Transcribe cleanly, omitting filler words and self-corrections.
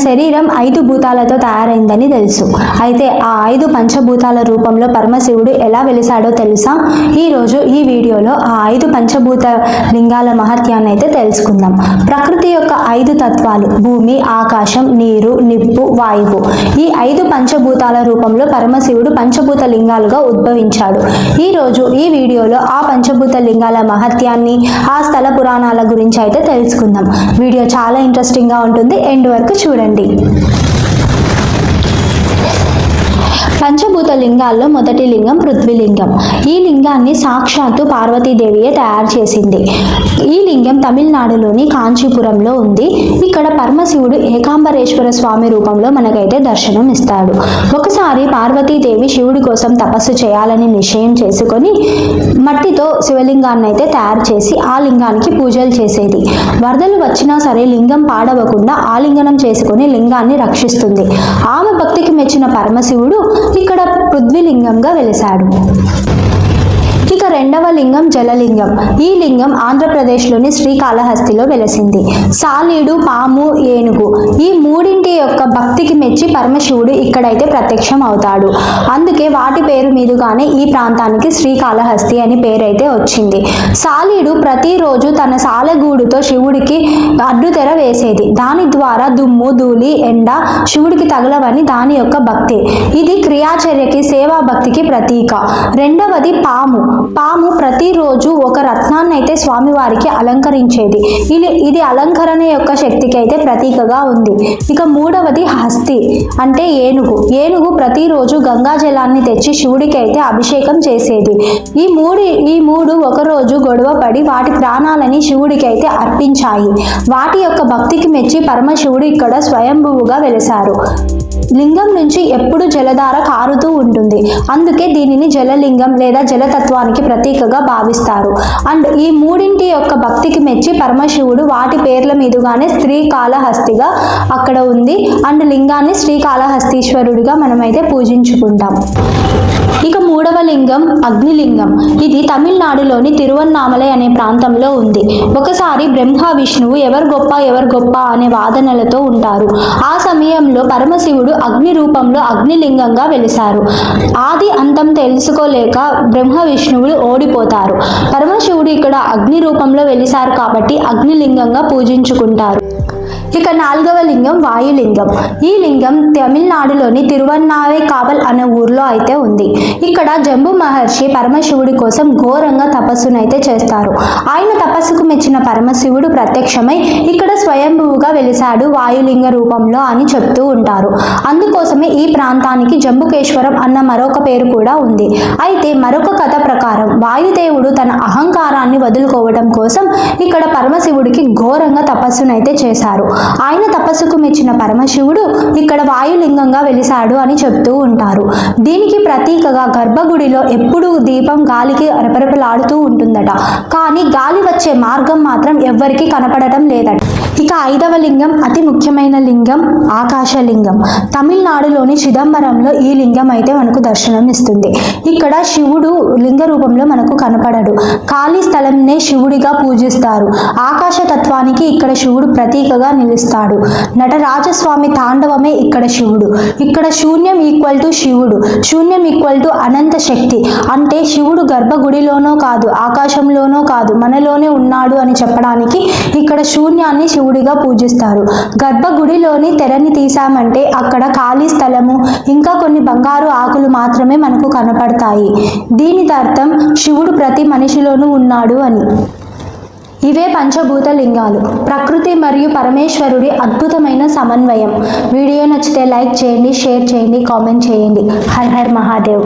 శరీరం 5 భూతాలతో తయారైందని తెలుసు. అయితే ఆ 5 పంచభూతాల రూపంలో పరమశివుడు ఎలా వెలిశాడో తెలుసా? ఈరోజు ఈ వీడియోలో ఆ 5 పంచభూత లింగాల మహత్యాన్ని అయితే తెలుసుకుందాం. ప్రకృతి యొక్క 5 తత్వాలు భూమి, ఆకాశం, నీరు, నిప్పు, వాయువు. ఈ 5 పంచభూతాల రూపంలో పరమశివుడు పంచభూత లింగాలుగా ఉద్భవించాడు. ఈరోజు ఈ వీడియోలో ఆ పంచభూత లింగాల మహత్యాన్ని, ఆ స్థల పురాణాల గురించి అయితే తెలుసుకుందాం. వీడియో చాలా ఇంట్రెస్టింగ్ గా ఉంటుంది, ఎండ్ వరకు చూడండి. పంచభూత లింగాల్లో మొదటి లింగం పృథ్వీలింగం. ఈ లింగాన్ని సాక్షాత్తు పార్వతీదేవియే తయారు చేసింది. ఈ లింగం తమిళనాడులోని కాంచీపురంలో ఉంది. ఇక్కడ పరమశివుడు ఏకాంబరేశ్వర స్వామి రూపంలో మనకైతే దర్శనం ఇస్తాడు. ఒకసారి పార్వతీదేవి శివుడి కోసం తపస్సు చేయాలని నిశ్చయం చేసుకొని మట్టితో శివలింగాన్ని అయితే తయారు చేసి ఆ లింగానికి పూజలు చేసేది. వరదలు వచ్చినా సరే లింగం పాడవకుండా ఆలింగనం చేసుకుని లింగాన్ని రక్షిస్తుంది. ఆమె భక్తికి మెచ్చిన పరమశివుడు ఇక్కడ పృథ్వీలింగంగా వెలిశాడు. ఇక రెండవ లింగం జలలింగం. ఈ లింగం ఆంధ్రప్రదేశ్లోని శ్రీకాళహస్తిలో వెలసింది. సాలీడు, పాము, ఏనుగు ఈ మూడింటి యొక్క భక్తికి మెచ్చి పరమశివుడు ఇక్కడైతే ప్రత్యక్షం అవుతాడు. అందుకే వాటి పేరు మీదుగానే ఈ ప్రాంతానికి శ్రీకాళహస్తి అని పేరైతే వచ్చింది. సాలీడు ప్రతిరోజు తన సాలెగూడుతో శివుడికి అడ్డుతెర వేసేది. దాని ద్వారా దుమ్ము, ధూళి, ఎండ శివుడికి తగలవని దాని యొక్క భక్తి. ఇది క్రియాచర్యకి, సేవా భక్తికి ప్రతీక. రెండవది పాము. పాము ప్రతిరోజు ఒక రత్నాన్ని అయితే స్వామివారికి అలంకరించేది. ఇది అలంకరణ యొక్క శక్తికి అయితే ప్రతీకగా ఉంది. ఇక మూడవది హస్తి అంటే ఏనుగు. ఏనుగు ప్రతిరోజు గంగా జలాన్ని తెచ్చి శివుడికి అయితే అభిషేకం చేసేది. ఈ మూడు ఒకరోజు గొడవ పడి వాటి ప్రాణాలని శివుడికి అయితే అర్పించాయి. వాటి యొక్క భక్తికి మెచ్చి పరమశివుడు ఇక్కడ స్వయంభువుగా వెలిశారు. లింగం నుంచి ఎప్పుడు జలధార కారుతూ ఉంటుంది. అందుకే దీనిని జలలింగం లేదా జలతత్వానికి ప్రతీకగా భావిస్తారు. అండ్ ఈ మూడింటి యొక్క భక్తికి మెచ్చి పరమశివుడు వాటి పేర్ల మీదుగానే శ్రీకాళహస్తిగా అక్కడ ఉంది. అండ్ లింగాన్ని శ్రీకాళహస్తీశ్వరుడిగా మనమైతే పూజించుకుంటాం. ఇక మూడవ లింగం అగ్నిలింగం. ఇది తమిళనాడులోని తిరువన్నామలై అనే ప్రాంతంలో ఉంది. ఒకసారి బ్రహ్మ, విష్ణువు ఎవరు గొప్ప అనే వాదనలతో ఉంటారు. ఆ సమయంలో పరమశివుడు అగ్ని రూపంలో అగ్నిలింగంగా వెలిశారు. ఆది అంతం తెలుసుకోలేక బ్రహ్మ, విష్ణువులు ఓడిపోతారు. పరమశివుడు ఇక్కడ అగ్ని రూపంలో వెలిశారు కాబట్టి అగ్నిలింగంగా పూజించుకుంటారు. ఇక నాలుగవ లింగం వాయులింగం. ఈ లింగం తమిళనాడులోని తిరువన్నావై కావల్ అనే ఊర్లో అయితే ఉంది. ఇక్కడ జంబు మహర్షి పరమశివుడి కోసం ఘోరంగా తపస్సునైతే చేస్తారు. ఆయన తపస్సుకు మెచ్చిన పరమశివుడు ప్రత్యక్షమై ఇక్కడ స్వయంభువుగా వెలిశాడు వాయులింగ రూపంలో అని చెప్తూ ఉంటారు. అందుకోసమే ఈ ప్రాంతానికి జంబుకేశ్వరం అన్న మరొక పేరు కూడా ఉంది. అయితే మరొక కథ ప్రకారం వాయుదేవుడు తన అహంకారాన్ని వదులుకోవడం కోసం ఇక్కడ పరమశివుడికి ఘోరంగా తపస్సునైతే చేశారు. ఆయన తపస్సుకు మెచ్చిన పరమశివుడు ఇక్కడ వాయులింగంగా వెలిశాడు అని చెప్తూ ఉంటారు. దీనికి ప్రతీకగా గర్భగుడిలో ఎప్పుడూ దీపం గాలికి రెపరెపలాడుతూ ఉంటుందట. కానీ గాలి వచ్చే మార్గం మాత్రం ఎవ్వరికీ కనపడటం లేదట. ఇక ఐదవ లింగం అతి ముఖ్యమైన లింగం ఆకాశలింగం. తమిళనాడులోని చిదంబరంలో ఈ లింగం అయితే మనకు దర్శనం ఇస్తుంది. ఇక్కడ శివుడు లింగ రూపంలో మనకు కనపడడు. ఖాళీ స్థలంనే శివుడిగా పూజిస్తారు. ఆకాశ తత్వానికి ఇక్కడ శివుడు ప్రతీకగా నిలుస్తాడు. నటరాజస్వామి తాండవమే ఇక్కడ శివుడు. ఇక్కడ శూన్యం ఈక్వల్ టు శివుడు, శూన్యం ఈక్వల్ టు అనంత శక్తి. అంటే శివుడు గర్భగుడిలోనో కాదు, ఆకాశంలోనో కాదు, మనలోనే ఉన్నాడు అని చెప్పడానికి ఇక్కడ శూన్యాన్ని శివుడిగా పూజిస్తారు. గర్భగుడిలోని తెరని తీసామంటే అక్కడ ఖాళీ స్థలము, ఇంకా కొన్ని బంగారు ఆకులు మాత్రమే మనకు కనపడతాయి. దీని అర్థం శివుడు ప్రతి మనిషిలోనూ ఉన్నాడు అని. ఇవే పంచభూత లింగాలు, ప్రకృతి మరియు పరమేశ్వరుడి అద్భుతమైన సమన్వయం. వీడియో నచ్చితే లైక్ చేయండి, షేర్ చేయండి, కామెంట్ చేయండి. Her her Mahadev.